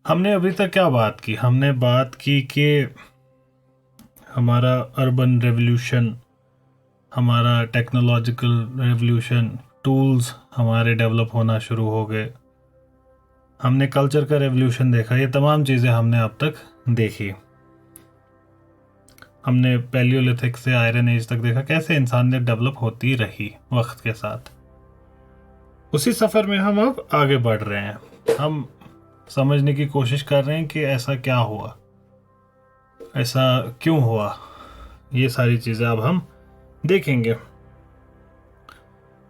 हमने अभी तक क्या बात की? हमने बात की कि हमारा अर्बन रेवोल्यूशन, हमारा टेक्नोलॉजिकल रेवोल्यूशन, टूल्स हमारे डेवलप होना शुरू हो गए। हमने कल्चर का रेवोल्यूशन देखा। ये तमाम चीज़ें हमने अब तक देखी। हमने पैलियोलिथिक से आयरन एज तक देखा कैसे इंसानियत डेवलप होती रही वक्त के साथ। उसी सफ़र में हम अब आगे बढ़ रहे हैं। हम समझने की कोशिश कर रहे हैं कि ऐसा क्या हुआ, ऐसा क्यों हुआ। ये सारी चीज़ें अब हम देखेंगे।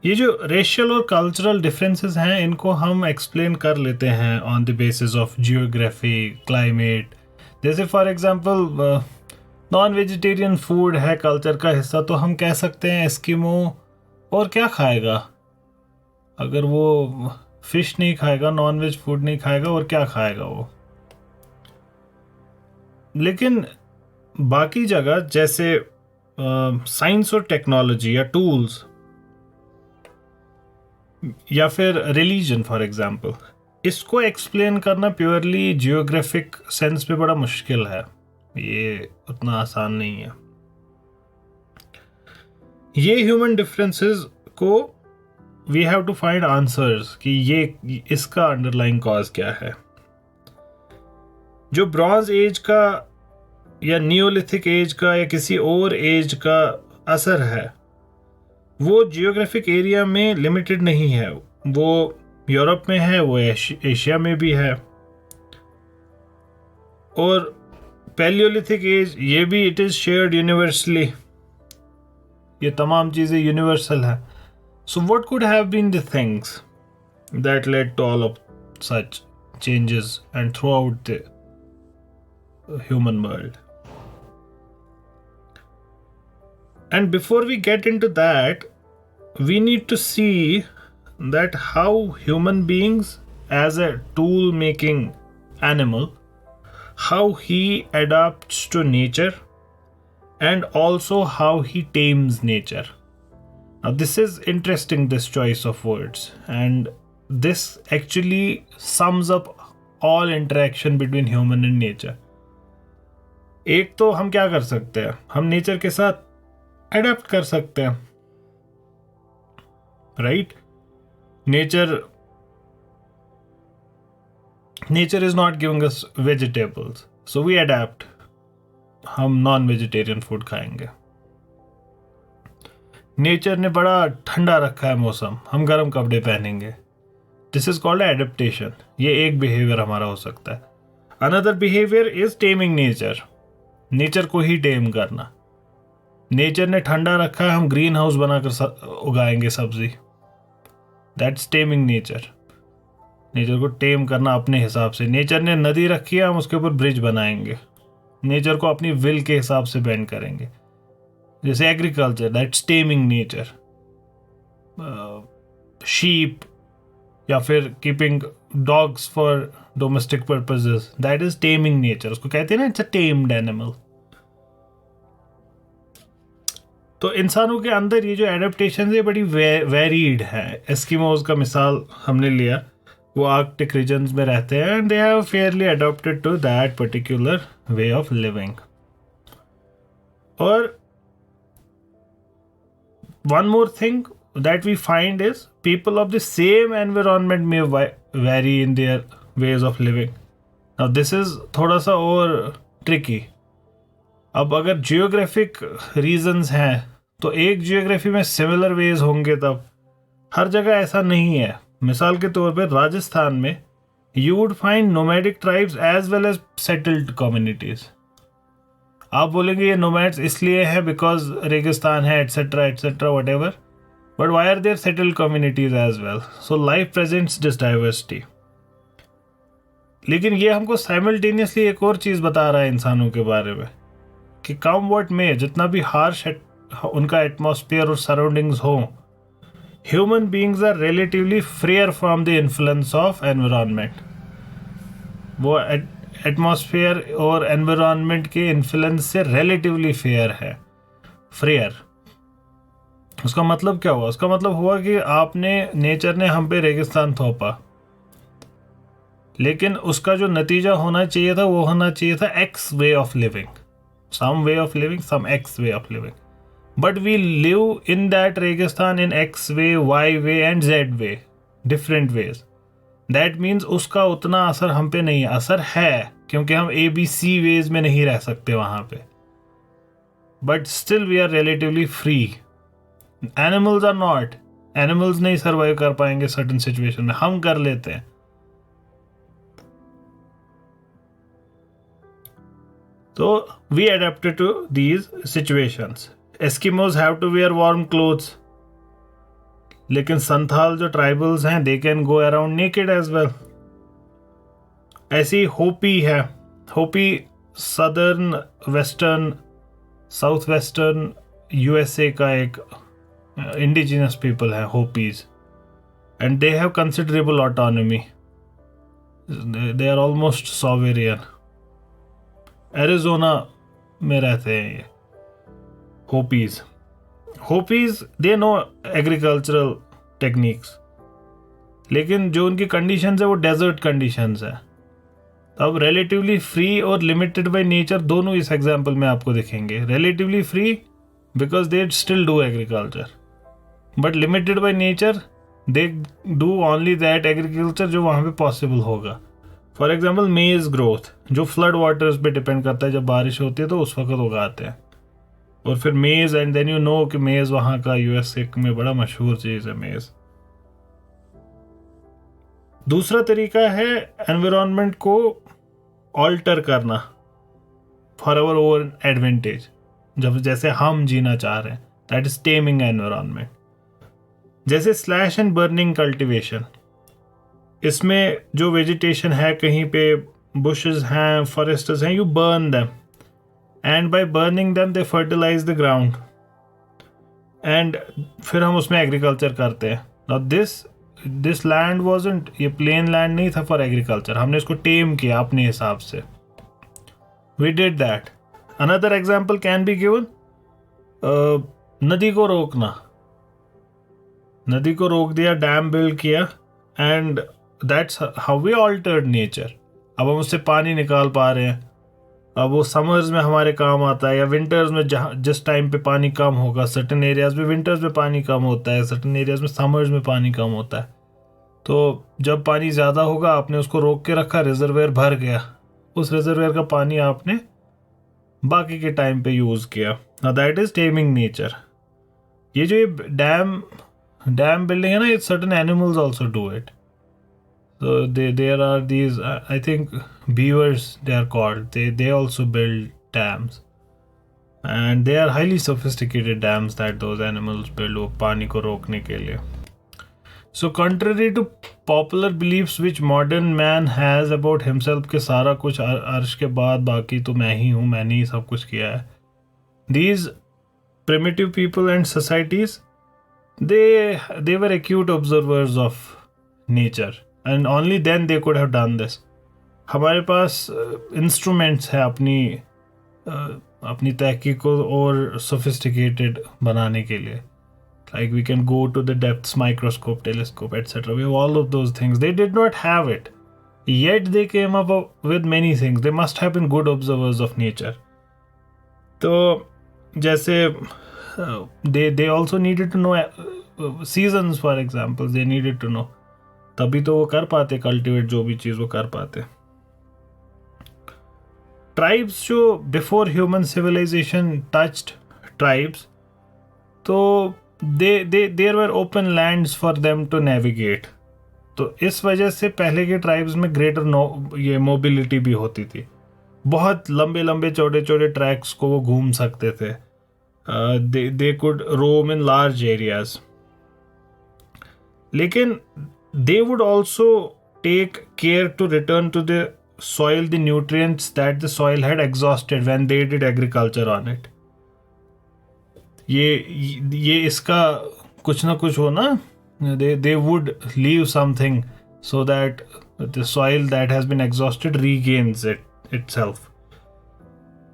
ये जो रेशियल और कल्चरल डिफरेंसेस हैं, इनको हम एक्सप्लेन कर लेते हैं on the basis of geography, climate. जैसे for example non vegetarian food है कल्चर का हिस्सा, तो हम कह सकते हैं एस्किमो और क्या खाएगा? अगर वो फिश नहीं खाएगा, नॉन वेज फूड नहीं खाएगा, और क्या खाएगा वो? लेकिन बाकी जगह जैसे साइंस और टेक्नोलॉजी या टूल्स या फिर रिलीजन फॉर एग्जांपल, इसको एक्सप्लेन करना प्योरली जियोग्राफिक सेंस पे बड़ा मुश्किल है। ये उतना आसान नहीं है। ये ह्यूमन डिफरेंसेस को we have to find answers कि ये इसका अंडरलाइंग कॉज क्या है। जो ब्रॉन्ज एज का या नियोलिथिक एज का या किसी और एज का असर है, वो जियोग्राफिक एरिया में लिमिटेड नहीं है। वो यूरोप में है, वो एशिया में भी है। और पैलियोलिथिक एज, ये भी इट इज़ शेयर्ड यूनिवर्सली। ये तमाम चीज़ें यूनिवर्सल है। So what could have been the things that led to all of such changes and throughout the human world? And before we get into that, we need to see that how human beings as a tool making animal, how he adapts to nature and also how he tames nature. Now this is interesting, this choice of words, and this actually sums up all interaction between human and nature. एक तो हम क्या कर सकते हैं, हम nature के साथ अडेप्ट कर सकते हैं, right? Nature is not giving us vegetables, so we adapt. हम नॉन वेजिटेरियन फूड खाएंगे। नेचर ने बड़ा ठंडा रखा है मौसम, हम गर्म कपड़े पहनेंगे। This is called adaptation. ये एक बिहेवियर हमारा हो सकता है। Another behaviour is taming nature, nature को ही टेम करना। नेचर ने ठंडा रखा है, हम ग्रीन हाउस बनाकर उगाएंगे सब्जी। That's taming nature. नेचर को टेम करना अपने हिसाब से। नेचर ने नदी रखी है, हम उसके ऊपर ब्रिज बनाएंगे। नेचर को अपनी विल के हिसाब से बेंड करेंगे। जैसे agriculture, that's taming nature. Sheep या फिर keeping dogs for domestic purposes, that is taming nature. उसको कहते हैं ना, इट्स अ टेम्ड एनिमल। तो इंसानों के अंदर ये जो एडेप्टेशन है बड़ी वेरीड है। एस्किमोज का मिसाल हमने लिया, वो आर्कटिक रीजन्स में रहते हैं and they have fairly adopted to that particular way of living. और one more thing that we find is people of the same environment में vary in their ways of living. Now this is थोड़ा सा और tricky. अब अगर geographic reasons हैं तो एक जियोग्राफी में सिमिलर वेज होंगे, तब हर जगह ऐसा नहीं है। मिसाल के तौर पर राजस्थान में you would find nomadic tribes as well as settled communities. आप बोलेंगे ये नोमैड्स इसलिए हैं बिकॉज रेगिस्तान है etcetera etcetera whatever, but why are there settled communities as well? So life presents this diversity. लेकिन ये हमको साइमल्टेनियसली एक और चीज़ बता रहा है इंसानों के बारे में कि कम वट में जितना भी हार्श उनका एटमॉस्फेयर और सराउंडिंग्स हो, human beings are relatively freer from the influence of environment. वो एटमॉस्फेयर और एनवायरनमेंट के इन्फ्लुएंस से रिलेटिवली फ्रीयर। उसका मतलब क्या हुआ? उसका मतलब हुआ कि आपने, नेचर ने हम पे रेगिस्तान थोपा, लेकिन उसका जो नतीजा होना चाहिए था वो होना चाहिए था x way of living, some way of living, some x way of living. But we live in that Registan in X way, Y way and Z way, different ways. That means उसका उतना असर हम पे नहीं है. असर है क्योंकि हम ABC ways में नहीं रह सकते वहाँ पे. But still we are relatively free. Animals are not. Animals नहीं survive कर पाएंगे certain situation में. हम कर लेते हैं. So we adapted to these situations. Eskimos have to wear warm clothes. लेकिन संथाल जो ट्राइबल्स हैं they can go around naked as well. ऐसी होपी है. Hopi southern western south western USA का एक इंडिजिनस पीपल है Hopis, and they have considerable autonomy. They are almost sovereign. Arizona में रहते हैं ये Hopis. Hopis they know agricultural techniques, लेकिन जो उनकी कंडीशंस है वो डेजर्ट कंडीशंस है. अब रिलेटिवली फ्री और लिमिटेड बाय नेचर दोनों इस एग्जांपल में आपको दिखेंगे. Relatively free because they still do agriculture, but limited by nature they do only that agriculture जो वहाँ पे पॉसिबल होगा. फॉर एग्जाम्पल मेज ग्रोथ जो फ्लड वाटर्स पे डिपेंड करता है. जब बारिश होती है तो उस वक्त उगाते हैं. और फिर मेज, एंड देन यू नो कि मेज वहाँ का USA में बड़ा मशहूर चीज़ है मेज. दूसरा तरीका है एनवायरनमेंट को ऑल्टर करना फॉर आवर ओन एडवांटेज, जब जैसे हम जीना चाह रहे हैं. That is taming environment. जैसे स्लैश एंड बर्निंग कल्टीवेशन. इसमें जो वेजिटेशन है, कहीं पे बुशेस हैं, फॉरेस्ट्स हैं, you burn them, and by burning them they fertilize the ground, and फिर हम उसमें एग्रीकल्चर करते हैं. नाउ दिस लैंड वाजंट, ये प्लेन लैंड नहीं था फॉर एग्रीकल्चर. हमने इसको टेम किया अपने हिसाब से. We did that. Another example can be given, नदी को रोकना. नदी को रोक दिया, डैम बिल्ड किया, and that's how we altered nature. अब हम उससे पानी निकाल पा रहे हैं. अब वो समर्स में हमारे काम आता है, या विंटर्स में जहाँ जिस टाइम पे पानी कम होगा. सर्टन एरियाज में विंटर्स में पानी कम होता है, सर्टन एरियाज में समर्स में पानी कम होता है. तो जब पानी ज़्यादा होगा आपने उसको रोक के रखा, रिजर्वेयर भर गया, उस रिजर्वेयर का पानी आपने बाकी के टाइम पे यूज़ किया. Now that is taming nature. ये जो ये डैम बिल्डिंग है ना, ये certain animals also do it. So there are these I think beavers they are called. They also build dams, and they are highly sophisticated dams that those animals build वो पानी को रोकने के लिए. So contrary to popular beliefs which modern man has about himself कि सारा कुछ अर्श के बाद बाकी तो मैं ही हूँ, मैंने ही सब कुछ किया है. These primitive people and societies they were acute observers of nature. And only then they could have done this. हमारे पास इंस्ट्रूमेंट्स है अपनी तहकीक को और सोफिस्टिकेटेड बनाने के लिए. Like we can go to the depths, microscope, telescope, etc. We have all of those things. They did not have it. Yet they came up with many things. They must have been good observers of nature. तो जैसे they also needed to know seasons, for example. They needed to know. तभी तो वो कर पाते cultivate जो भी चीज़ वो कर पाते. ट्राइब्स जो before human civilisation touched tribes, तो there were open lands for them to navigate. तो इस वजह से पहले के ट्राइब्स में ग्रेटर ये मोबिलिटी भी होती थी. बहुत लंबे लंबे छोटे छोटे ट्रैक्स को वो घूम सकते थे. They could roam in large areas. लेकिन they would also take care to return to the soil the nutrients that the soil had exhausted when they did agriculture on it. ये इसका कुछ ना कुछ हो ना. they would leave something so that the soil that has been exhausted regains itself.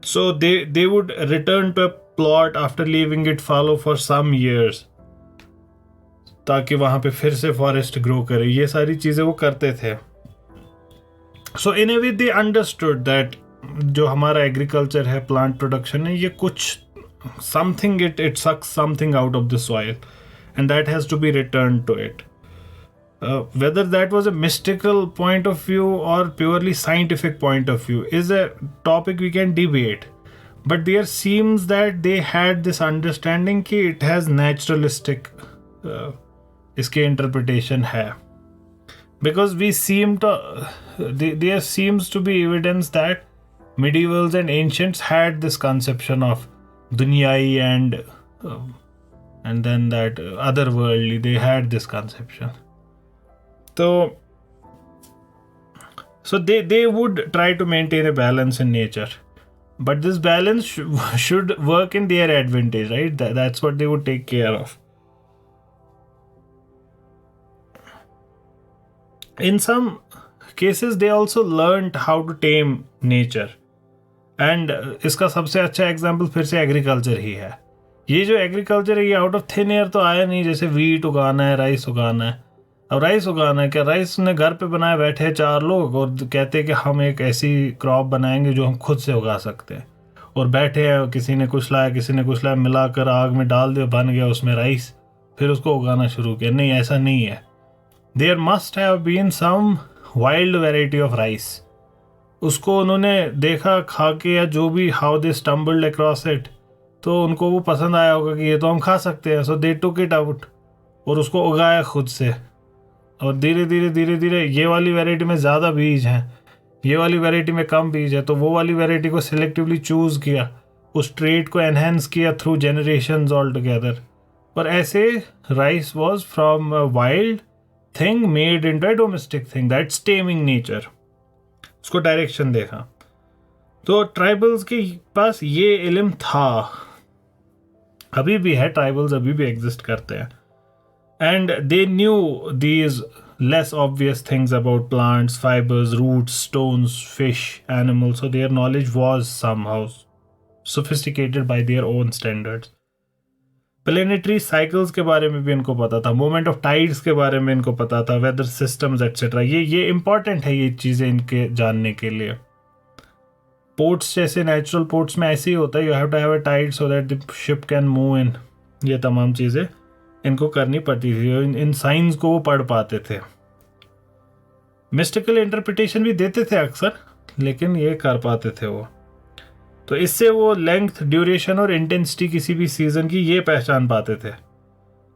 So they would return to a plot after leaving it fallow for some years, ताकि वहाँ पे फिर से फॉरेस्ट ग्रो करे. ये सारी चीज़ें वो करते थे. So in a way they understood that जो हमारा एग्रीकल्चर है, प्लांट प्रोडक्शन है, ये कुछ something it sucks something out of the soil and that has to be returned to it. Whether that was a mystical point of view or purely scientific point of view is a topic we can debate, but there seems that they had this understanding कि it has naturalistic इसके interpretation है, because we seem to there seems to be evidence that medievals and ancients had this conception of dunyai and then that otherworldly, they had this conception. So they would try to maintain a balance in nature, but this balance should work in their advantage, right? That's what they would take care of. In some cases they also learned how to tame nature, and इसका सबसे अच्छा example फिर से agriculture ही है. ये जो agriculture है ये आउट ऑफ थिन एयर तो आया नहीं, जैसे वीट उगाना है, राइस उगाना है. अब राइस उगाना है क्या, राइस ने घर पे बनाए बैठे हैं 4 लोग और कहते हैं कि हम एक ऐसी क्रॉप बनाएंगे जो हम खुद से उगा सकते हैं, और बैठे हैं, किसी ने कुछ लाया किसी ने कुछ लाया, मिलाकर आग में डाल दिया, बन गया उसमें राइस, फिर उसको उगाना शुरू किया. नहीं, ऐसा नहीं है. There must have been some wild variety of rice. उसको उन्होंने देखा खा के या जो भी, how they stumbled across it, तो उनको वो पसंद आया होगा कि ये तो हम खा सकते हैं. So they took it out और उसको उगाया खुद से, और धीरे धीरे ये वाली वैरायटी में ज़्यादा बीज हैं, ये वाली वैरायटी में कम बीज है, तो वो वाली वैरायटी को सिलेक्टिवली चूज़ किया, उस ट्रेड को एनहेंस किया थ्रू जनरेशंस ऑल टुगेदर. पर ऐसे rice was from wild thing made into a domestic thing, that's taming nature. उसको डायरेक्शन देखा. तो ट्राइबल्स के पास ये इल्म था, अभी भी है, ट्राइबल्स अभी भी एग्जिस्ट करते हैं. And they knew these less obvious things about plants, fibers, roots, stones, fish, animals, so their knowledge was somehow sophisticated by their own standards. Planetary cycles के बारे में भी इनको पता था, moment of tides के बारे में इनको पता था, weather systems etc. ये important है, ये चीज़ें इनके जानने के लिए. Ports जैसे natural ports में ऐसे ही होता है, you have to have a tide so that the ship can move in. ये तमाम चीज़ें इनको करनी पड़ती थी, इन साइंस को वो पढ़ पाते थे. मिस्टिकल इंटरप्रिटेशन भी देते थे अक्सर, लेकिन ये कर पाते थे वो. तो इससे वो लेंथ, ड्यूरेशन और इंटेंसिटी किसी भी सीजन की ये पहचान पाते थे.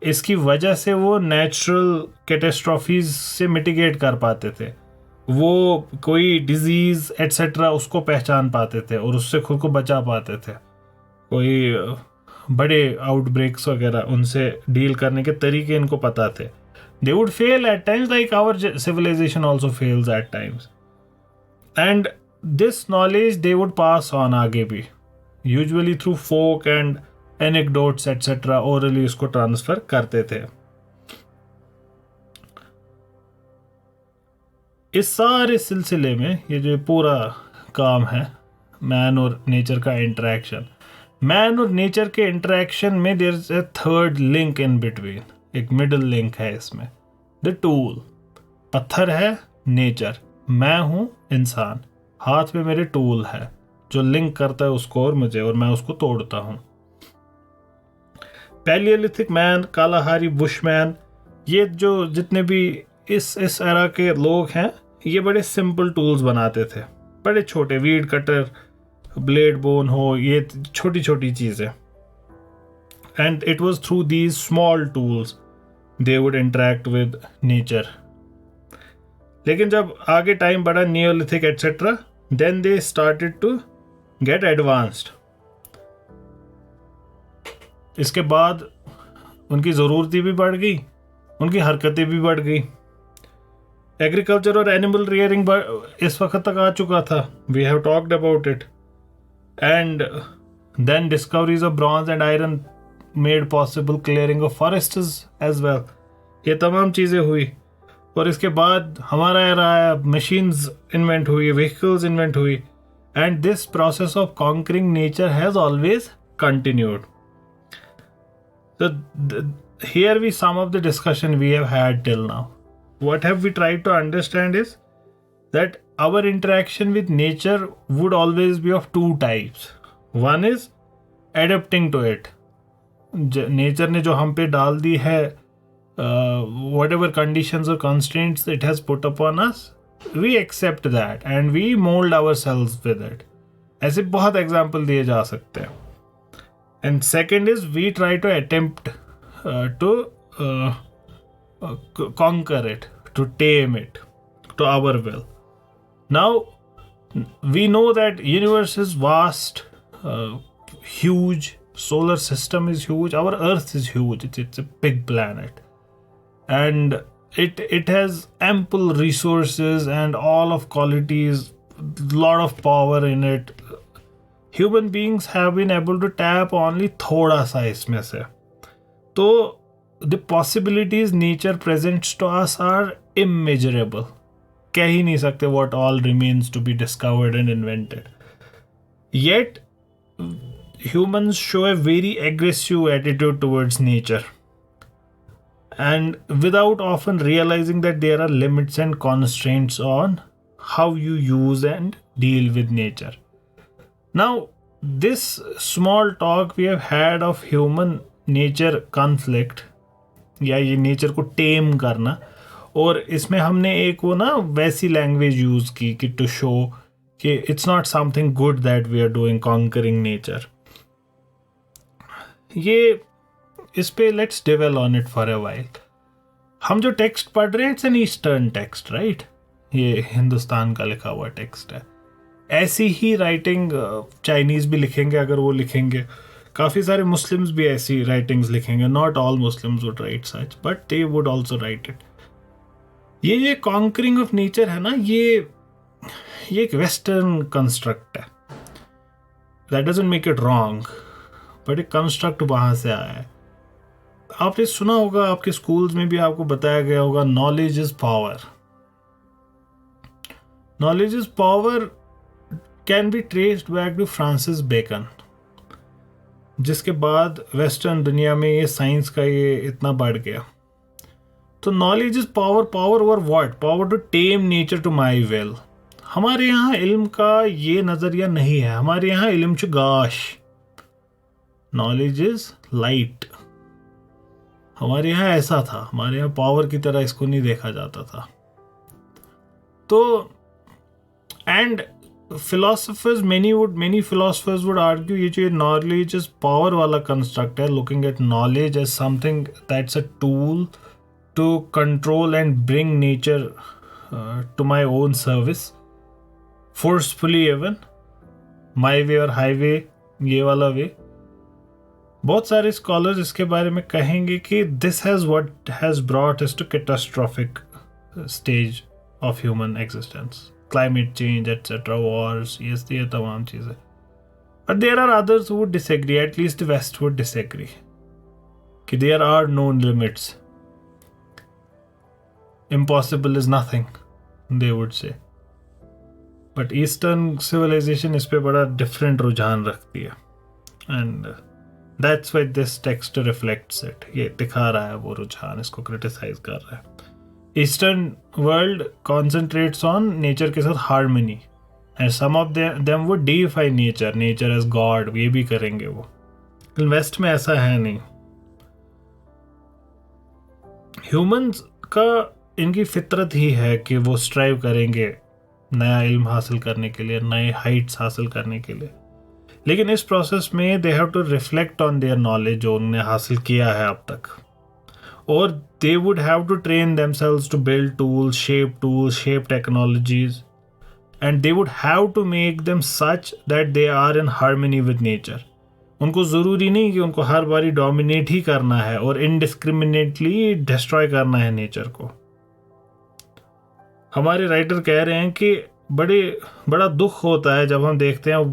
इसकी वजह से वो नेचुरल कैटेस्ट्रॉफीज से मिटिगेट कर पाते थे. वो कोई डिजीज एट्सेट्रा उसको पहचान पाते थे और उससे खुद को बचा पाते थे. कोई बड़े आउटब्रेक्स वगैरह, उनसे डील करने के तरीके इनको पता थे. They would fail at times, like our civilization also fails at times, and this knowledge they would pass on आगे भी, usually through folk and anecdotes etcetera, orally इसको ट्रांसफर करते थे. इस सारे सिलसिले में ये जो पूरा काम है, मैन और नेचर का इंटरेक्शन, मैन और नेचर के इंटरेक्शन में there is a third link in between, एक मिडिल लिंक है इसमें, द टूल. पत्थर है नेचर, मैं हूँ इंसान, हाथ में मेरे टूल है जो लिंक करता है उसको और मुझे, और मैं उसको तोड़ता हूँ. पैलियोलिथिक मैन, कालाहारी, बुशमैन, ये जो जितने भी इस एरा के लोग हैं, ये बड़े सिंपल टूल्स बनाते थे, बड़े छोटे, वीड कटर, ब्लेड बोन हो, ये छोटी छोटी चीज़ें. And it was through these small tools they would interact with nature. लेकिन जब आगे टाइम बढ़ा, neolithic etcetera, then they started to get advanced. इसके बाद उनकी ज़रूरतें भी बढ़ गई, उनकी हरकतें भी बढ़ गई. एग्रीकल्चर और एनिमल रियरिंग इस वक्त तक आ चुका था, we have talked about it. And then discoveries of bronze and iron made possible clearing of forests as well. ये तमाम चीज़ें हुई, और इसके बाद हमारा एरा आया, मशीन्स इन्वेंट हुई, व्हीकल्स इन्वेंट हुई, and this process of conquering nature has always continued. So here we sum up the discussion we have had till now. What have we tried to understand is that our interaction with nature would always be of two types. One is adapting to it. Nature ने जो हम पे डाल दी है, whatever conditions or constraints it has put upon us, we accept that and we mold ourselves with it. ऐसे बहुत example दिए जा सकते हैं. And second is we try to attempt to conquer it, to tame it to our will. Now we know that universe is vast, huge, solar system is huge, our earth is huge, it's a big planet, and it has ample resources and all of qualities, lot of power in it. Human beings have been able to tap only थोड़ा सा इसमें से. तो the possibilities nature presents to us are immeasurable. कह ही नहीं सकते what all remains to be discovered and invented. Yet humans show a very aggressive attitude towards nature, and without often realizing that there are limits and constraints on how you use and deal with nature. Now, this small talk we have had of human nature conflict, या ये nature को tame करना, और इसमें हमने एक वो ना वैसी लैंग्वेज यूज़ की कि टू शो कि it's not something good that we are doing conquering nature. ये इस पे let's dwell on it for a while. हम जो टेक्स्ट पढ़ रहे हैं it's an eastern text, right? ये हिंदुस्तान का लिखा हुआ टेक्स्ट है. ऐसी ही राइटिंग चाइनीज़ भी लिखेंगे अगर वो लिखेंगे. काफ़ी सारे मुस्लिम्स भी ऐसी राइटिंग्स लिखेंगे. Not all Muslims would write such, but they would also right it. ये कॉन्करिंग ऑफ नेचर है ना, ये एक वेस्टर्न कंस्ट्रक्ट है. That doesn't make it wrong, but एक कंस्ट्रक्ट वहाँ से आया है. आपने सुना होगा, आपके स्कूल्स में भी आपको बताया गया होगा, knowledge is power. Knowledge is power can be traced back to Francis Bacon, जिसके बाद वेस्टर्न दुनिया में ये साइंस का ये इतना बढ़ गया. तो knowledge is power. Power over what? Power to tame nature to my will. हमारे यहाँ इल्म का ये नज़रिया नहीं है. हमारे यहाँ इल्म च गाश, नॉलेज इज लाइट. हमारे यहाँ ऐसा था. हमारे यहाँ पावर की तरह इसको नहीं देखा जाता था. तो and philosophers, many philosophers would argue ये जो knowledge is power वाला construct है, looking at knowledge as something that's a tool to control and bring nature to my own service forcefully, even my way or highway, ये वाला वे. बहुत सारे scholars इसके बारे में कहेंगे कि this has what has brought us to catastrophic stage of human existence. Climate change, etc., wars, yes, ये तमाम चीज़ें. But there are others who would disagree. At least the West would disagree कि there are no limits. Impossible is nothing, they would say. But Eastern civilization इस पे बड़ा different रुझान रखती है, and that's why this text reflects it. ये दिखा रहा है वो रुझान, इसको criticize कर रहा है. Eastern world concentrates on nature के साथ harmony, and some of them would deify nature as God. ये भी करेंगे वो. West में ऐसा है नहीं. Humans का इनकी फितरत ही है कि वो स्ट्राइव करेंगे नया इल्म हासिल करने के लिए, नए हाइट्स हासिल करने के लिए. लेकिन इस प्रोसेस में they have to reflect on their knowledge जो उन्होंने हासिल किया है अब तक. Or they would have to train themselves to build tools, shape technologies, and they would have to make them such that they are in harmony with nature. उनको ज़रूरी नहीं कि उनको हर बारी डोमिनेट ही करना है और इनडिस्क्रिमिनेटली डिस्ट्रॉय करना है नेचर को. हमारे राइटर कह रहे हैं कि बड़ा दुख होता है जब हम देखते हैं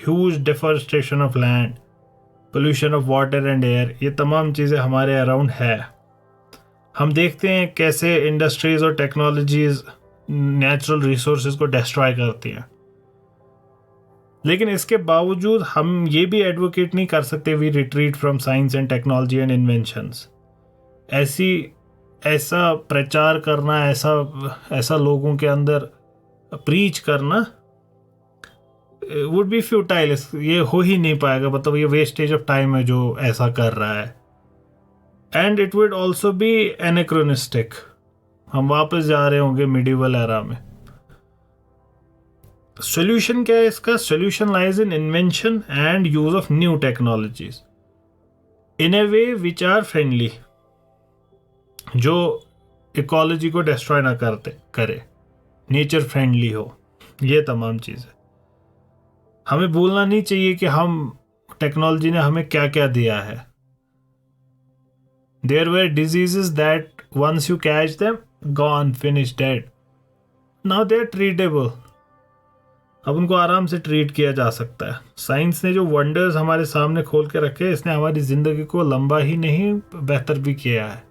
huge deforestation of land, pollution of water and air. ये तमाम चीज़ें हमारे अराउंड है. हम देखते हैं कैसे इंडस्ट्रीज और टेक्नोलॉजीज नेचुरल रिसोर्सेज को डिस्ट्रॉय करती हैं. लेकिन इसके बावजूद हम ये भी एडवोकेट नहीं कर सकते we retreat from science and technology and inventions. ऐसा प्रचार करना, ऐसा लोगों के अंदर प्रीच करना वुड बी फ्यूटाइल, ये हो ही नहीं पाएगा, मतलब ये वेस्टेज ऑफ टाइम है जो ऐसा कर रहा है। And it would also be anachronistic, हम वापस जा रहे होंगे मिडिवल एरा में। सोल्यूशन क्या है इसका? Solution lies in invention and use of new technologies in a way which are friendly, जो इकोलॉजी को डिस्ट्रॉय ना करे, नेचर फ्रेंडली हो, ये तमाम चीज़ें। हमें भूलना नहीं चाहिए कि हम टेक्नोलॉजी ने हमें क्या क्या दिया है। There were diseases that once you catch them gone, finish, dead. Now they are treatable, अब उनको आराम से ट्रीट किया जा सकता है। साइंस ने जो वंडर्स हमारे सामने खोल के रखे, इसने हमारी जिंदगी को लंबा ही नहीं बेहतर भी किया है,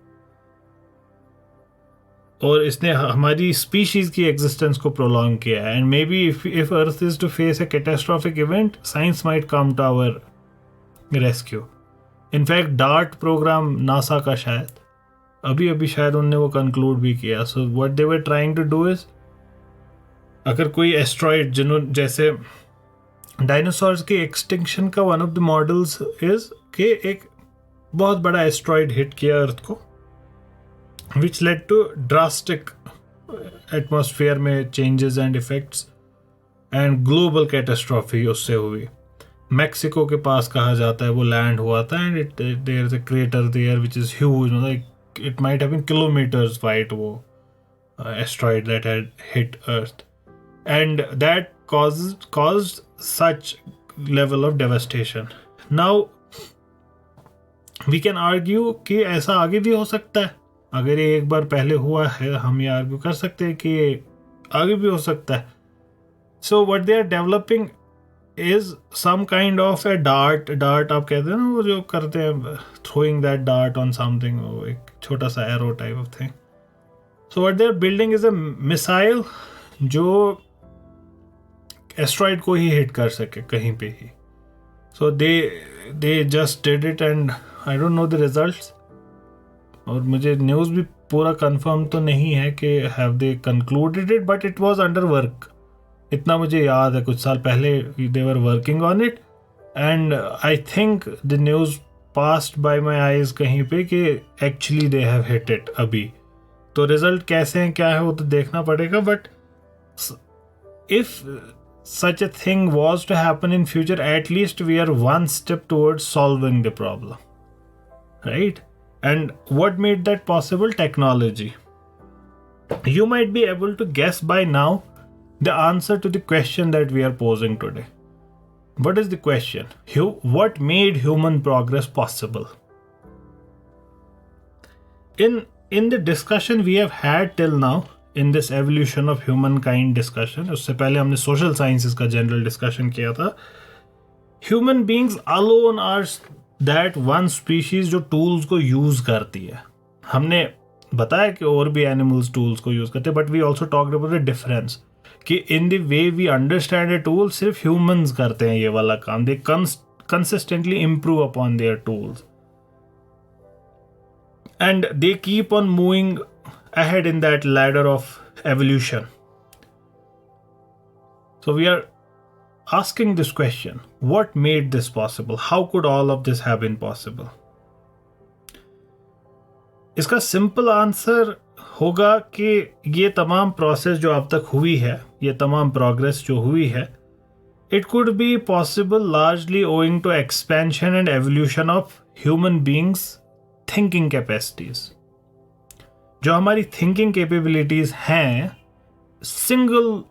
और इसने हमारी स्पीशीज की एग्जिस्टेंस को प्रोलॉन्ग किया है। And maybe if Earth is to face a catastrophic event, science might come to our rescue. In fact DART program NASA का शायद अभी शायद उनने वो कंक्लूड भी किया। So what they were trying to do is, अगर कोई एस्ट्रॉइड, जैसे डायनासोर्स की एक्सटिंक्शन का one of the models is कि एक बहुत बड़ा एस्ट्रॉइड हिट किया अर्थ को, which led to drastic atmosphere में changes and effects and global catastrophe उससे हुई। मैक्सिको के पास कहा जाता है वो लैंड हुआ था, and there is a crater there which is huge, like it might have been kilometers wide, वो asteroid that had hit Earth, and that caused such level of devastation. Now we can argue कि ऐसा आगे भी हो सकता है। अगर ये एक बार पहले हुआ है, हम ये आर्ग्यू कर सकते हैं कि ये आगे भी हो सकता है। So what they are developing is some kind of a dart आप कहते हैं ना, वो जो करते हैं throwing that dart on something, वो एक छोटा सा arrow type of thing. So what they are building is a missile जो एस्ट्रॉइड को ही हिट कर सके कहीं पे ही। So they just did it and I don't know the results, और मुझे न्यूज़ भी पूरा कंफर्म तो नहीं है कि have they concluded it, but it was under work, इतना मुझे याद है। कुछ साल पहले they were working on it, and I think the news passed by my eyes कहीं पे कि actually they have hit it अभी। तो रिजल्ट कैसे हैं, क्या है, वो तो देखना पड़ेगा। But if such a thing was to happen in future, at least we are one step towards solving the problem, right? And what made that possible? Technology. You might be able to guess by now the answer to the question that we are posing today. What is the question? What made human progress possible? In the discussion we have had till now, in this evolution of humankind discussion, उससे पहले हमने social sciences का general discussion किया था, human beings alone are that one species जो tools को use करती है। हमने बताया कि और भी animals tools को use करते हैं, but we also talked about the difference कि in the way we understand a tool, सिर्फ humans करते हैं ये वाला काम। They consistently improve upon their tools and they keep on moving ahead in that ladder of evolution. So we are asking this question, what made this possible? How could all of this have been possible? इसका simple answer होगा कि ये तमाम process जो अब तक हुई है, ये तमाम प्रोग्रेस जो हुई है, it could be possible largely owing to expansion and evolution of human beings' thinking capacities. जो हमारी थिंकिंग कैपेबिलिटीज़ हैं, सिंगल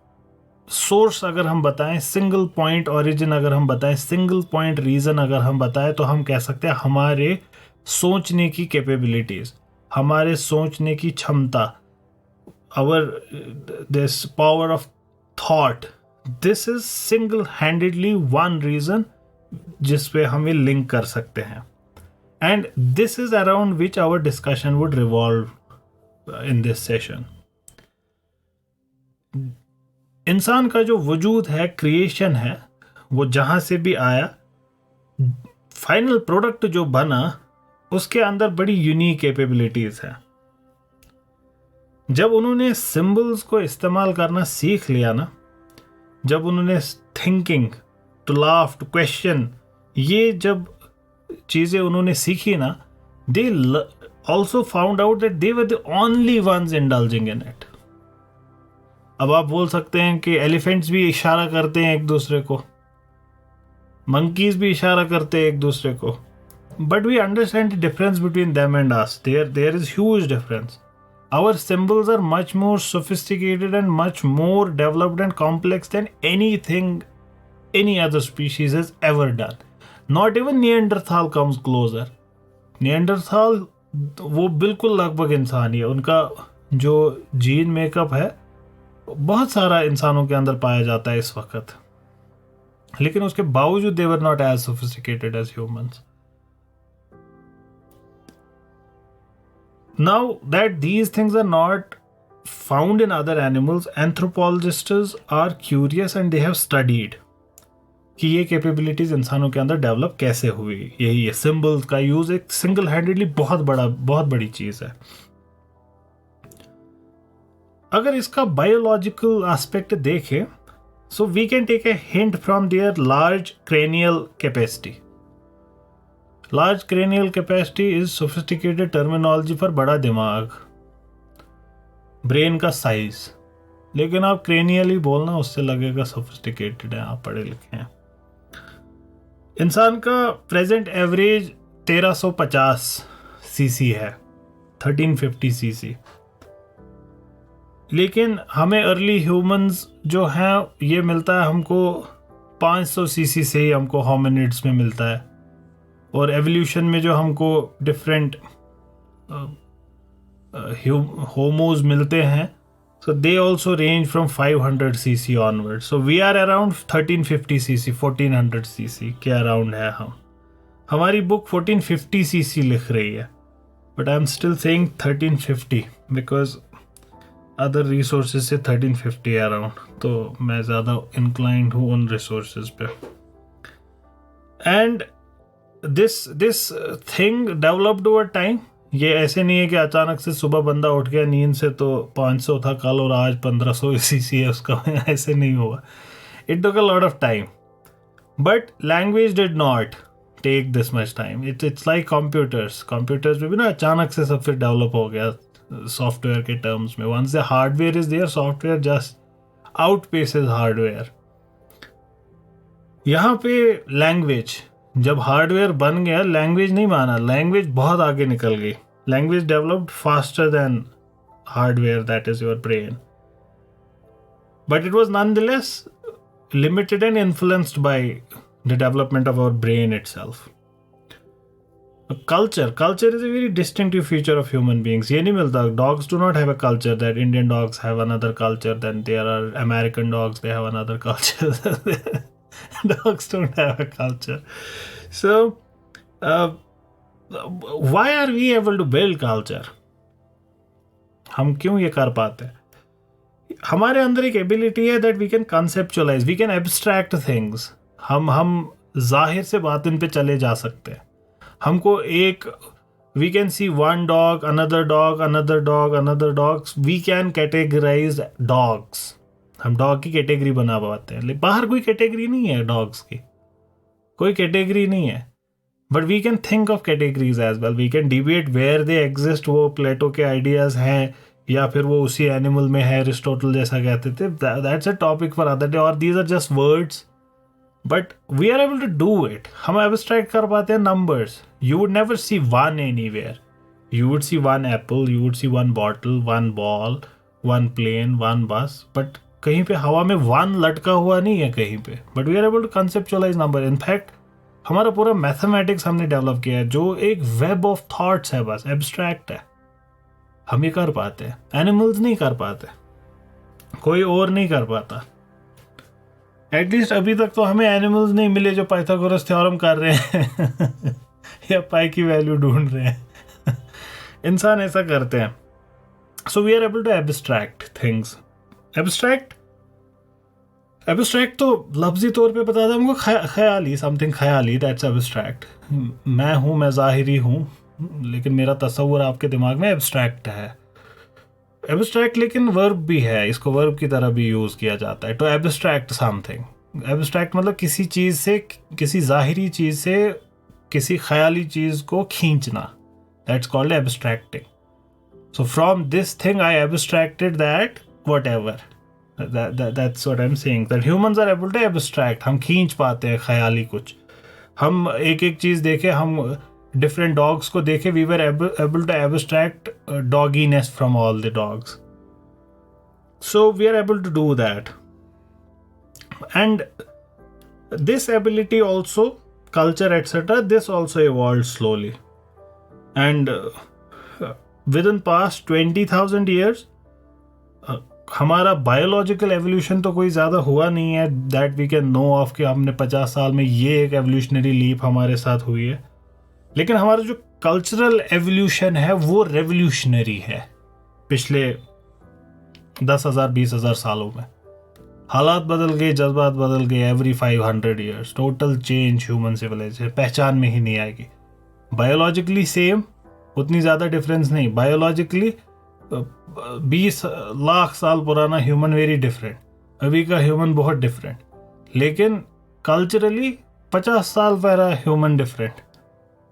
सोर्स अगर हम बताएं, सिंगल पॉइंट ओरिजिन अगर हम बताएं, सिंगल पॉइंट रीज़न अगर हम बताएं, तो हम कह सकते हैं हमारे सोचने की कैपेबिलिटीज़, हमारे सोचने की क्षमता, this power of thought, this is single handedly one reason जिस पे हमें लिंक कर सकते हैं। And this is around which our discussion would revolve in this session. इंसान का जो वजूद है, क्रिएशन है, वो जहां से भी आया, फाइनल प्रोडक्ट जो बना, उसके अंदर बड़ी यूनिक कैपेबिलिटीज है। जब उन्होंने सिंबल्स को इस्तेमाल करना सीख लिया ना, जब उन्होंने thinking, to laugh, to question, ये जब चीज़ें उन्होंने सीखी ना, they also found out that they were the only ones indulging in it. अब आप बोल सकते हैं कि एलिफेंट्स भी इशारा करते हैं एक दूसरे को, मंकीज भी इशारा करते हैं एक दूसरे को, but we understand the difference between them and us. There is huge difference. Our symbols are much more sophisticated and much more developed and complex than anything any other species has ever done. Not even Neanderthal comes closer. Neanderthal वो बिल्कुल लगभग इंसान ही है. उनका जो gene makeup है बहुत सारा इंसानों के अंदर पाया जाता है इस वक्त, लेकिन उसके बावजूद they were not as sophisticated as humans. Now that these things are not found in other animals, anthropologists are curious and they have studied कि ये कैपेबिलिटीज इंसानों के अंदर डेवलप कैसे हुई. यही है, सिंबल्स का यूज एक सिंगल हैंडेडली बहुत बड़ी चीज है. अगर इसका बायोलॉजिकल एस्पेक्ट देखें, so we can take a hint from their large cranial capacity. Large cranial capacity is sophisticated terminology for बड़ा दिमाग, ब्रेन का साइज. लेकिन आप क्रेनियल ही बोलना, उससे लगेगा सोफिस्टिकेटेड है, आप पढ़े लिखे हैं. इंसान का प्रेजेंट एवरेज 1350 सीसी है, 1350 सीसी. लेकिन हमें अर्ली ह्यूमंस जो हैं ये मिलता है हमको 500 सीसी से ही हमको होमिनिड्स में मिलता है. और एवोल्यूशन में जो हमको डिफरेंट होमोज मिलते हैं, so they also range from 500 CC onward. So we are around 1350 CC, 1400 CC के अराउंड है हम. हमारी बुक 1450 सीसी लिख रही है, but I am still saying 1350 because other resources से 1350 अराउंड, तो मैं ज़्यादा इंक्लाइंड हूँ उन रिसोर्सेज पे. And this thing developed over time. ये ऐसे नहीं है कि अचानक से सुबह बंदा उठ गया नींद से तो 500 था कल और आज 1500 सीसी है उसका. ऐसे नहीं हुआ. It took a lot of time, but language did not take this much time. It's like computers में भी ना अचानक से सब फिर डेवलप हो गया सॉफ्टवेयर के टर्म्स में. Once the hardware is there, software just outpaces hardware. यहाँ पे लैंग्वेज, जब हार्डवेयर बन गया लैंग्वेज नहीं माना, लैंग्वेज बहुत आगे निकल गई. Language developed faster than hardware, that is your brain. But it was nonetheless limited and influenced by the development of our brain itself. Culture is a very distinctive feature of human beings. ये नहीं मिलता. Dogs do not have a culture that Indian dogs have another culture, then there are American dogs, they have another culture. Dogs don't have a culture. So, why are we able to build culture? हम क्यों ये कर पाते हैं? हमारे अंदर एक ability है that we can conceptualize, we can abstract things. हम जाहिर से बातिन पे चले जा सकते हैं. हमको एक we can see one dog, another dog, another dog, another dogs. We can categorize dogs. हम डॉग की कैटेगरी बना पाते हैं. लेकिन बाहर कोई कैटेगरी नहीं है डॉग्स की, कोई कैटेगरी नहीं है. But we can think of categories as well. We can debate where they exist. वो प्लेटो के आइडियाज हैं या फिर वो उसी एनिमल में है, एरिस्टोटल जैसा कहते थे. That's a topic for other day. और these are just words, but we are able to do it. हम एब्स्ट्रैक्ट कर पाते हैं numbers. You would never see one anywhere. You would see one apple, you would see one bottle, one ball, one plane, one bus, but कहीं पे हवा में one लटका हुआ नहीं है कहीं पे. But we are able to conceptualize number. In fact हमारा पूरा मैथमेटिक्स हमने डेवलप किया है जो एक वेब ऑफ थॉट्स है, बस एब्स्ट्रैक्ट है. हम ये कर पाते हैं, एनिमल्स नहीं कर पाते, कोई और नहीं कर पाता. एटलीस्ट अभी तक तो हमें एनिमल्स नहीं मिले जो पाइथागोरस थ्योरम कर रहे हैं या पाई की वैल्यू ढूंढ रहे हैं. इंसान ऐसा करते हैं. So we are able to abstract things. Abstract तो लफ्जी तौर पे बता दें हमको ख्याली, समथिंग ख्याली, दैट्स एब्स्ट्रैक्ट. मैं हूँ, मैं ज़ाहिरी हूँ, लेकिन मेरा तस्वुर आपके दिमाग में एब्स्ट्रैक्ट है. एब्स्ट्रैक्ट लेकिन वर्ब भी है, इसको वर्ब की तरह भी यूज़ किया जाता है। टू एब्स्ट्रैक्ट समथिंग, एब्स्ट्रैक्ट मतलब किसी चीज़ से, किसी ज़ाहिरी चीज़ से किसी ख्याली चीज़ को खींचना, that's called abstracting. So from this thing I abstracted that whatever. That's what I'm saying, that humans are able to abstract. हम खींच पाते हैं ख्याली कुछ। हम एक एक चीज़ देखे, हम different dogs को देखे, we were able to abstract dogginess from all the dogs. So we are able to do that. And this ability also, culture etc., this also evolved slowly. And within past 20,000 years, हमारा biological evolution तो कोई ज़्यादा हुआ नहीं है that we can know of कि हमने 50 साल में ये एक एवोल्यूशनरी लीप हमारे साथ हुई है। लेकिन हमारा जो कल्चरल एवोल्यूशन है वो रेवोल्यूशनरी है पिछले 10,000 20,000 सालों में। हालात बदल गए, जज्बात बदल गए, every 500 years total change human civilization, पहचान में ही नहीं आएगी। बायोलॉजिकली सेम, उतनी ज़्यादा डिफरेंस नहीं। बायोलॉजिकली 20 लाख साल पुराना ह्यूमन वेरी डिफरेंट, अभी का ह्यूमन बहुत डिफरेंट। लेकिन कल्चरली 50 साल पहला ह्यूमन डिफरेंट,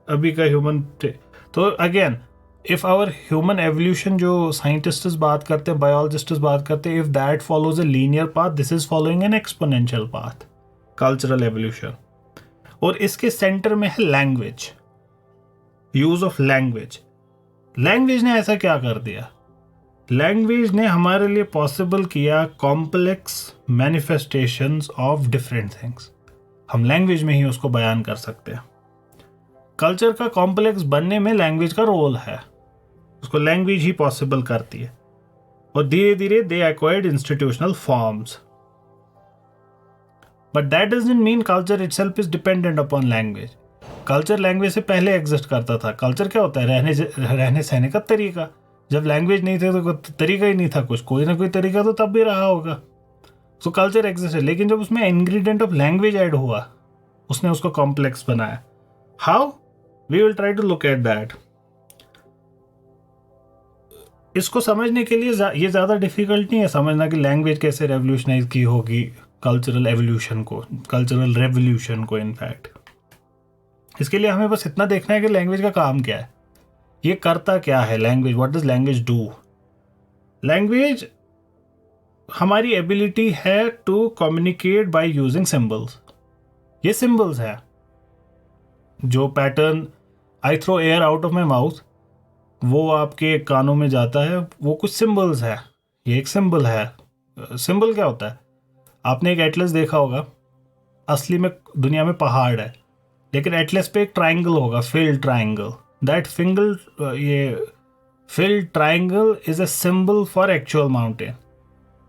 अभी का ह्यूमन। तो again if our human evolution, जो साइंटिस्ट्स बात करते हैं, बायोलॉजिस्ट्स बात करते हैं, if that follows a linear path, this is following an exponential path, cultural evolution. और इसके सेंटर में है language, use of language. Language ने ऐसा क्या कर दिया? लैंग्वेज ने हमारे लिए पॉसिबल किया complex manifestations of different things. हम लैंग्वेज में ही उसको बयान कर सकते हैं। कल्चर का कॉम्प्लेक्स बनने में लैंग्वेज का रोल है, उसको लैंग्वेज ही पॉसिबल करती है। और धीरे धीरे दे acquired institutional forms, but that doesn't mean culture itself is dependent upon language. Culture language से पहले एग्जिस्ट करता था। कल्चर क्या होता है? रहने सहने का तरीका। जब लैंग्वेज नहीं थे तो तरीका ही नहीं था कुछ, कोई ना कोई तरीका तो तब भी रहा होगा। सो कल्चर एग्जिस्ट है, लेकिन जब उसमें इंग्रेडिएंट ऑफ लैंग्वेज ऐड हुआ, उसने उसको कॉम्प्लेक्स बनाया। How? We will try to look at that. इसको समझने के लिए ये ज़्यादा डिफिकल्ट नहीं है समझना कि लैंग्वेज कैसे रेवोल्यूशनाइज की होगी कल्चरल एवोल्यूशन को, कल्चरल रेवोल्यूशन को। इनफैक्ट इसके लिए हमें बस इतना देखना है कि लैंग्वेज का काम क्या है, ये करता क्या है language, what does language do. Language हमारी एबिलिटी है to communicate by using symbols. ये सिंबल्स है। जो pattern I throw air out of my mouth, वो आपके कानों में जाता है, वो कुछ सिंबल्स है। ये एक सिंबल है। सिंबल क्या होता है? आपने एक एटलस देखा होगा, असली में दुनिया में पहाड़ है, लेकिन एटलस पे एक ट्राइंगल होगा, filled triangle. That filled triangle is a symbol for actual mountain.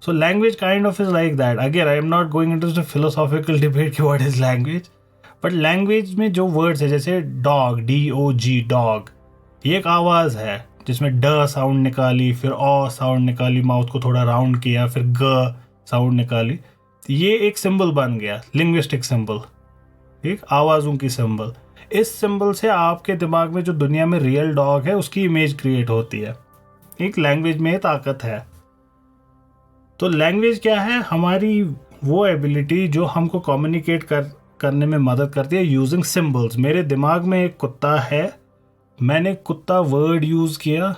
So language kind of is like that. Again I am not going into the philosophical debate कि what is language, but language में जो words है, जैसे dog, DOG, dog, ये एक आवाज़ है जिसमें ड साउंड निकाली, फिर ओ साउंड निकाली, माउथ को थोड़ा राउंड किया, फिर ग साउंड निकाली। ये एक सिंबल बन गया, लिंग्विस्टिक सिंबल, एक आवाज़ों की सिंबल। इस सिंबल से आपके दिमाग में जो दुनिया में रियल डॉग है उसकी इमेज क्रिएट होती है। एक लैंग्वेज में ताकत है। तो लैंग्वेज क्या है? हमारी वो एबिलिटी जो हमको कम्युनिकेट करने में मदद करती है यूजिंग सिंबल्स। मेरे दिमाग में एक कुत्ता है, मैंने कुत्ता वर्ड यूज़ किया,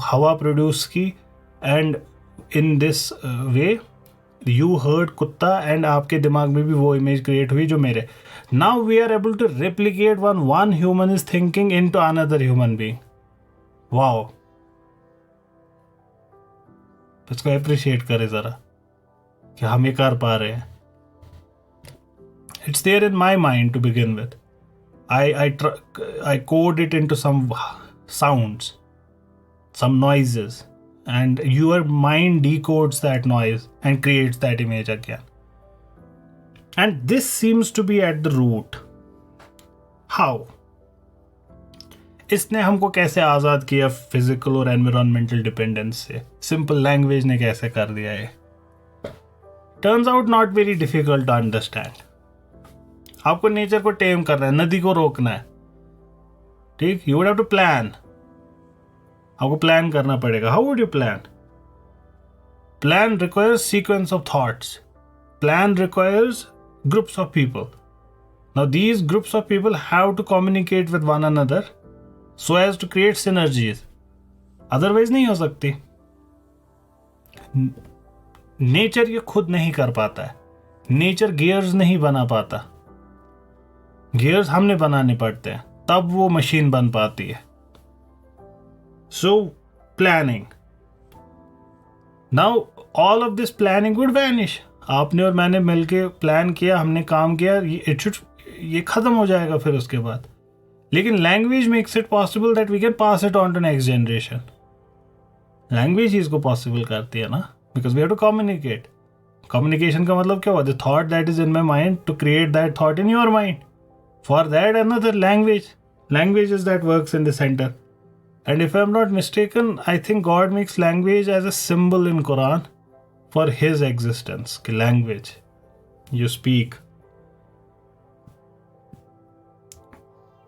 हवा प्रोड्यूस की, and in this way you heard कुत्ता, एंड आपके दिमाग में भी वो इमेज क्रिएट हुई जो मेरे। Now we are able to replicate one human is thinking into another human being. Wow, इसको अप्रिशिएट करें ज़रा कि हम ये कर पा रहे हैं। It's there in my mind to begin with. I code it into some sounds, some noises, and your mind decodes that noise and creates that image again. And this seems to be at the root. How? इसने हमको कैसे आज़ाद किया physical और environmental dependence से? Simple language ने कैसे कर दिया ये? Turns out not very difficult to understand. आपको नेचर को टेम करना है, नदी को रोकना है, ठीक? You would have to plan. आपको प्लान करना पड़ेगा। How would you plan? Plan requires sequence of thoughts. Plan requires groups of people. Now these groups of people have to communicate with one another so as to create synergies. Otherwise नहीं हो सकती. Nature ये खुद नहीं कर पाता है. Nature gears नहीं बना पाता. गियर्स हमने बनाने पड़ते हैं, तब वो मशीन बन पाती है. So planning. Now all of this planning would vanish. आपने और मैंने मिलके प्लान किया, हमने काम किया, ये खत्म हो जाएगा फिर उसके बाद. लेकिन language makes it possible that we can pass it on to next generation. Language ही इसको पॉसिबल करती है ना, because we have to communicate. Communication का मतलब क्या हुआ? The thought that is in my mind to create that thought in your mind. For that another language. Language is that works in the centre. And if I'm not mistaken, I think God makes language as a symbol in Quran for His existence. कि language you speak.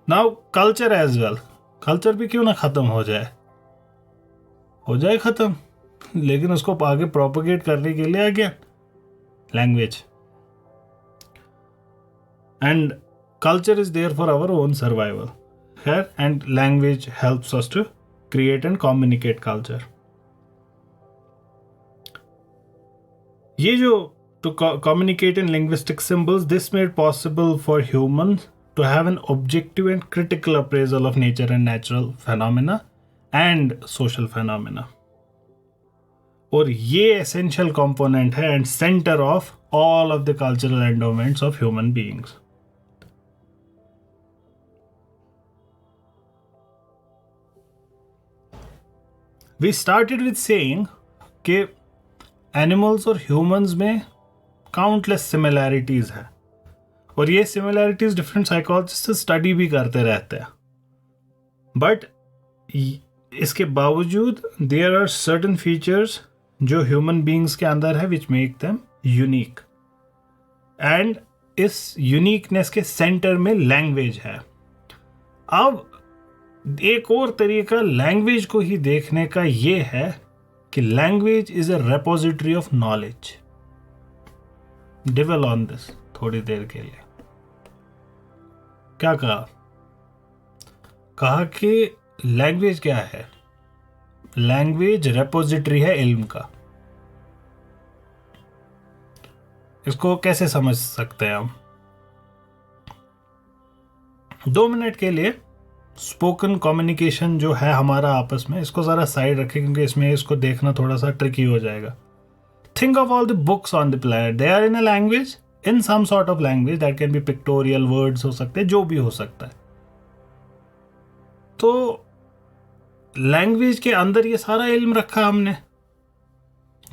Now culture as well. Culture भी क्यों ना खत्म हो जाए खत्म, लेकिन उसको आगे propagate करने के लिए again language. And culture is there for our own survival. And language helps us to create and communicate culture. ये जो to communicate in linguistic symbols, this made possible for humans to have an objective and critical appraisal of nature and natural phenomena and social phenomena. और ये essential component है and center of all of the cultural endowments of human beings. We started with saying कि animals और humans में countless similarities हैं, और ये similarities different psychologist study भी करते रहते हैं. बट इसके बावजूद देयर आर सर्टेन फीचर्स जो ह्यूमन बींग्स के अंदर है which make them unique. And इस यूनिकनेस के सेंटर में लैंग्वेज है. अब एक और तरीका लैंग्वेज को ही देखने का ये है कि language is a repository of knowledge. Dwell on this थोड़ी देर के लिए. क्या कहा कि लैंग्वेज क्या है? लैंग्वेज रेपोजिटरी है इल्म का. इसको कैसे समझ सकते हैं हम? 2 मिनट के लिए स्पोकन कम्युनिकेशन जो है हमारा आपस में, इसको ज़रा साइड रखें क्योंकि इसमें इसको देखना थोड़ा सा ट्रिकी हो जाएगा. Think of all the books on the planet, they are in a language, in some sort of language. That can be pictorial, words हो सकते हैं, जो भी हो सकता है. तो लैंग्वेज के अंदर ये सारा इल्म रखा हमने.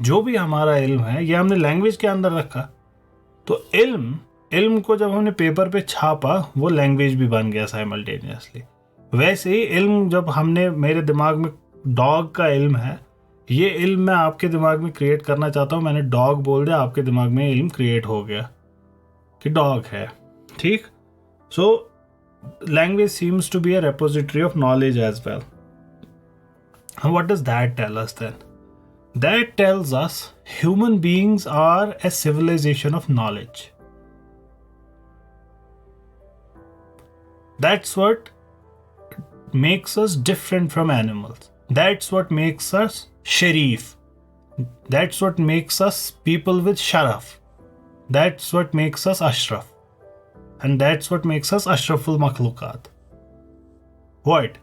जो भी हमारा इल्म है ये हमने लैंग्वेज के अंदर रखा. तो इल्म को जब हमने पेपर पे छापा वो लैंग्वेज भी बन गया साइमल्टेनियसली. वैसे ही इल्म जब हमने, मेरे दिमाग में डॉग का इल्म है, ये इल्म मैं आपके दिमाग में क्रिएट करना चाहता हूँ. मैंने डॉग बोल दिया, आपके दिमाग में इल्म क्रिएट हो गया कि डॉग है. ठीक. So language seems to be a repository of knowledge as well. What does that tell us then? That tells us human beings are a civilization of knowledge. That's what makes us different from animals. That's what makes us sharif. That's what makes us people with sharaf. That's what makes us ashraf. And that's what makes us ashraful makhluqat. What?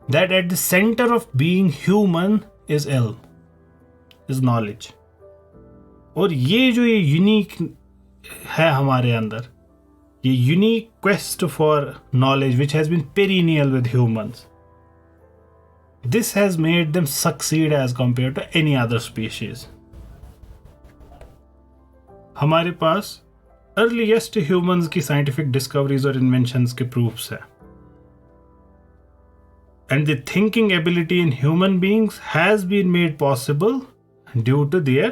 That at the center of being human is ilm, is knowledge. और ये जो ये unique है हमारे अंदर, ये unique quest for knowledge which has been perennial with humans, this has made them succeed as compared to any other species. हमारे पास earliest humans की scientific discoveries और inventions के proofs हैं. And the thinking ability in human beings has been made possible due to their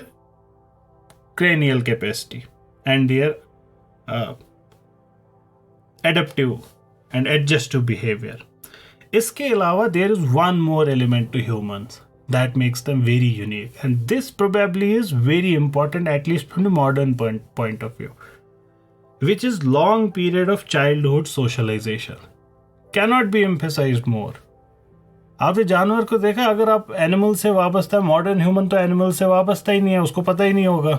cranial capacity and their adaptive and adjustive behavior. इसके अलावा there is one more element to humans. that makes them very unique. And this probably is very important, at least from the modern point of view, which is long period of childhood socialization. Cannot be emphasized more. आपने जानवर को देखा, अगर आप animal से वाबस्ता है, modern human तो एनिमल से वाबस्ता ही नहीं है, उसको पता ही नहीं होगा.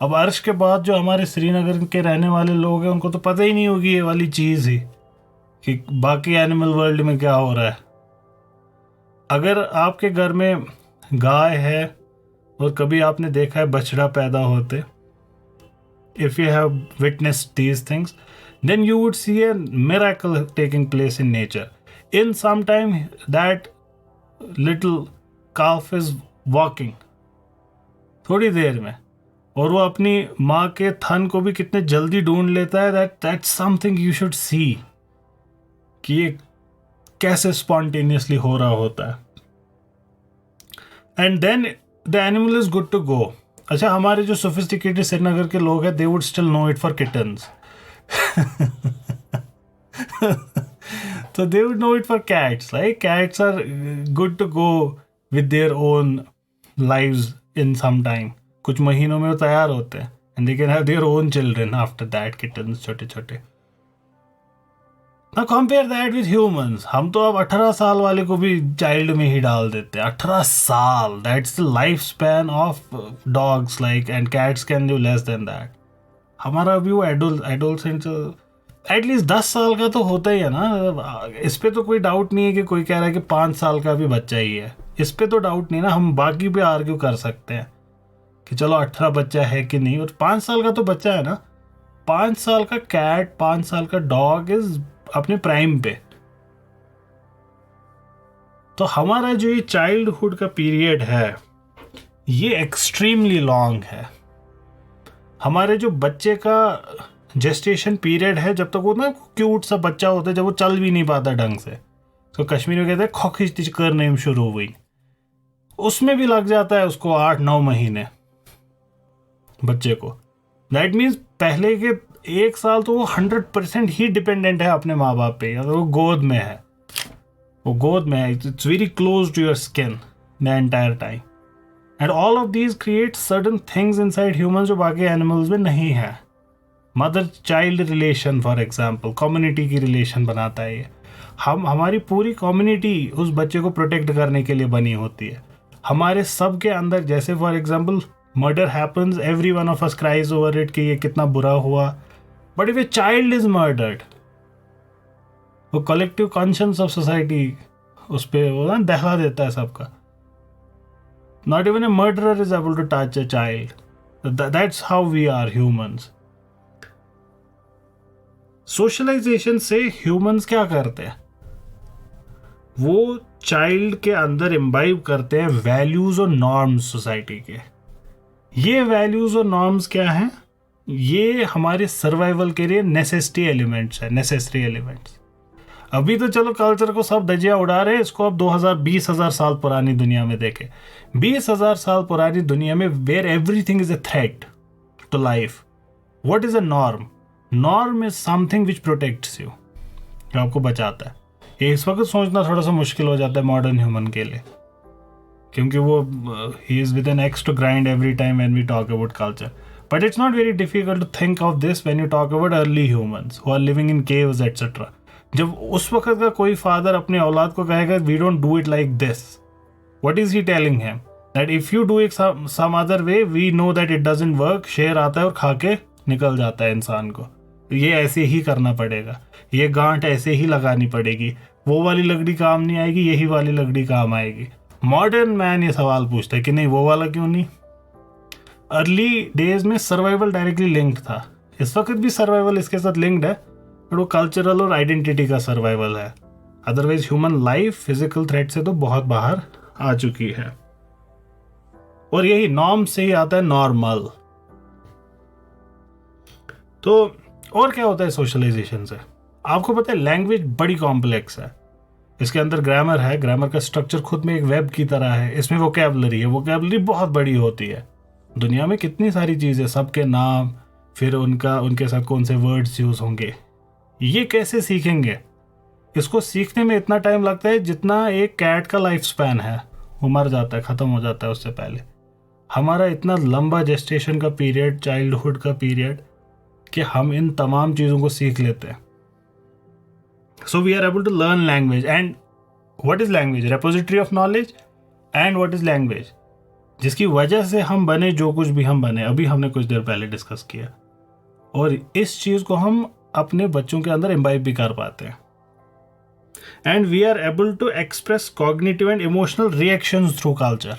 अब अर्श के बाद जो हमारे श्रीनगर के रहने वाले लोग हैं उनको तो पता ही नहीं होगी ये वाली चीज़ ही कि बाकी एनिमल वर्ल्ड में क्या हो रहा है. अगर आपके घर में गाय है और कभी आपने देखा है बछड़ा पैदा होते, if you have witnessed these things, then you would see a miracle taking place in nature. In some time that little calf is walking, थोड़ी देर में, और वो अपनी माँ के थन को भी कितने जल्दी ढूंढ लेता है. that's something you should see कि ये कैसे spontaneously हो रहा होता है. And then the animal is good to go. अच्छा, हमारे जो sophisticated श्रीनगर के लोग हैं, they would still know it for kittens. So they would know it for cats. Like cats are good to go with their own lives in some time. कुछ महीनों में वो तैयार होते हैं and they can have their own children after that, kittens छोटे छोटे. Now compare that with humans. हम तो अब 18 साल वाले को भी चाइल्ड में ही डाल देते हैं. 18 साल, that's the lifespan of dogs, like, and cats can do less than that. हमारा भी वो एडोलसेंट एटलीस्ट 10 साल का तो होता ही है ना. इस पे तो कोई डाउट नहीं है कि कोई कह रहा है कि 5 साल का भी बच्चा ही है. इस पे तो डाउट नहीं ना. हम बाकी पे आर्ग्यू कर सकते हैं कि चलो 18 बच्चा है कि नहीं, और 5 साल का तो बच्चा है ना. 5 साल का कैट, 5 साल का डॉग इज अपने प्राइम पे. तो हमारा जो ये चाइल्डहुड का पीरियड है ये एक्सट्रीमली लॉन्ग है. हमारे जो बच्चे का जेस्टेशन पीरियड है, जब तक वो ना क्यूट सा बच्चा होता है, जब वो चल भी नहीं पाता ढंग से, तो कश्मीर में कहते हैं खोखिच करने शुरू हो गई, उसमें भी लग जाता है उसको 8-9 महीने बच्चे को. दैट मीन्स पहले के 1 साल तो वो 100% ही डिपेंडेंट है अपने माँ बाप पे. अगर वो गोद में है, वो गोद में है, it's very close to your skin the entire time. And all of these create certain things inside humans जो बाकी एनिमल्स में नहीं है. Mother child relation for example, community की रिलेशन बनाता है ये. हमारी पूरी कम्युनिटी उस बच्चे को प्रोटेक्ट करने के लिए बनी होती है. हमारे सब के अंदर, जैसे for example murder happens, every one of us cries over it कि ये कितना बुरा हुआ. But if a child is murdered, वो कलेक्टिव कॉन्शियंस ऑफ सोसाइटी उस पर वो ना दहला देता है सबका. Not even a murderer is able to touch a child. That's how we are humans. Socialization से ह्यूमंस क्या करते हैं, वो चाइल्ड के अंदर इम्बाइब करते हैं वैल्यूज और नॉर्म्स सोसाइटी के. ये वैल्यूज और नॉर्म्स क्या हैं? ये हमारे सर्वाइवल के लिए नेसेसरी एलिमेंट्स है. Necessary elements. अभी तो चलो कल्चर को सब धज्जियां उड़ा रहे हैं, इसको अब 20,000-20,000 साल पुरानी दुनिया में देखें. 20,000 साल पुरानी दुनिया में where everything is a threat to life. What is a norm? Norm is something which protects you, जो आपको बचाता है. ये इस वक्त सोचना थोड़ा सा मुश्किल हो जाता है मॉडर्न ह्यूमन के लिए, क्योंकि वो he is with an axe to grind every time when we talk about culture. But it's not very difficult to think of this when you talk about early humans who are living in caves etcetera. जब उस वक्त का कोई father अपने औलाद को कहेगा we don't do it like this, what is he telling him? That if you do it some other way, we know that it doesn't work. शेर आता है और खा के निकल जाता है इंसान को. ये ऐसे ही करना पड़ेगा, ये गांठ ऐसे ही लगानी पड़ेगी, वो वाली लकड़ी काम नहीं आएगी, यही वाली लकड़ी काम आएगी. मॉडर्न मैन ये सवाल पूछता है कि नहीं वो वाला क्यों नहीं. अर्ली डेज में सर्वाइवल डायरेक्टली लिंक्ड था. इस वक्त भी सर्वाइवल इसके साथ लिंक्ड है, बट वो कल्चरल और आइडेंटिटी का सर्वाइवल है. Otherwise human life physical threat से तो बहुत बाहर आ चुकी है. और यही नॉर्म से ही आता है नॉर्मल. तो और क्या होता है सोशलाइजेशन से? आपको पता है लैंग्वेज बड़ी कॉम्प्लेक्स है. इसके अंदर ग्रामर है, ग्रामर का स्ट्रक्चर खुद में एक वेब की तरह है. इसमें वोकैबुलरी है, वोकैबुलरी बहुत बड़ी होती है. दुनिया में कितनी सारी चीज़ें, सबके नाम, फिर उनके साथ कौन से वर्ड्स यूज़ होंगे, ये कैसे सीखेंगे? इसको सीखने में इतना टाइम लगता है जितना एक कैट का लाइफ स्पैन है. वो मर जाता है, ख़त्म हो जाता है उससे पहले। हमारा इतना लंबा जेस्टेशन का पीरियड, चाइल्डहुड का पीरियड, कि हम इन तमाम चीज़ों को सीख लेते हैं। So we are able to learn language. And what is language? Repository of knowledge. And what is language? जिसकी वजह से हम बने जो कुछ भी हम बने, अभी हमने कुछ देर पहले डिस्कस किया। और इस चीज़ को हम अपने बच्चों के अंदर इम्बाइब भी कर पाते हैं। And we are able to express cognitive and emotional reactions through culture.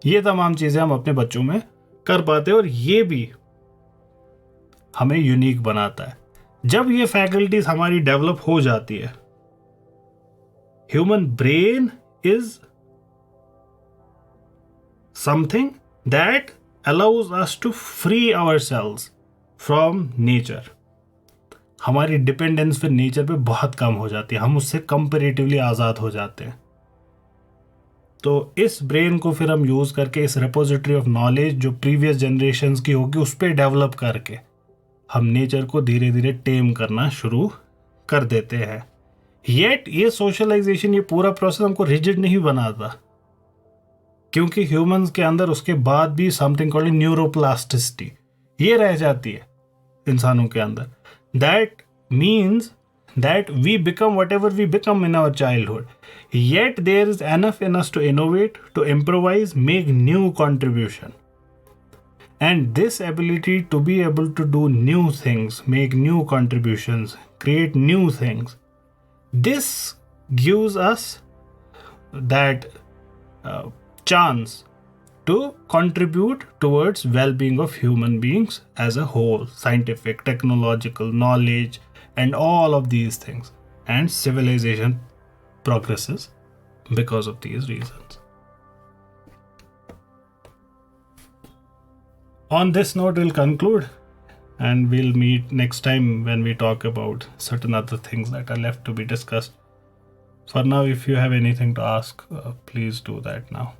ये तमाम चीज़ें हम अपने बच्चों में कर पाते हैं, और ये भी हमें यूनिक बनाता है। जब ये फैकल्टीज हमारी डेवलप हो जाती है, human brain is something that allows us to free ourselves from nature. हमारी डिपेंडेंस फिर नेचर पे बहुत कम हो जाती है, हम उससे कंपैरेटिवली आज़ाद हो जाते हैं। तो इस ब्रेन को फिर हम यूज़ करके, इस रेपोजिटरी ऑफ नॉलेज जो प्रीवियस जनरेशन्स की होगी उस पर डेवलप करके, हम नेचर को धीरे धीरे टेम करना शुरू कर देते हैं। येट ये सोशलाइजेशन, ये पूरा प्रोसेस हमको रिजिड नहीं बनाता, क्योंकि ह्यूमंस के अंदर उसके बाद भी समथिंग कॉल्ड न्यूरोप्लास्टिसिटी ये रह जाती है इंसानों के अंदर। That means that we become whatever we become in our childhood, yet there is enough in us to innovate, to improvise, make new contribution. And this ability to be able to do new things, make new contributions, create new things, this gives us that chance to contribute towards well-being of human beings as a whole, scientific, technological, knowledge, and all of these things, and civilization progresses because of these reasons. On this note, we'll conclude, and we'll meet next time when we talk about certain other things that are left to be discussed. For now, if you have anything to ask, please do that now.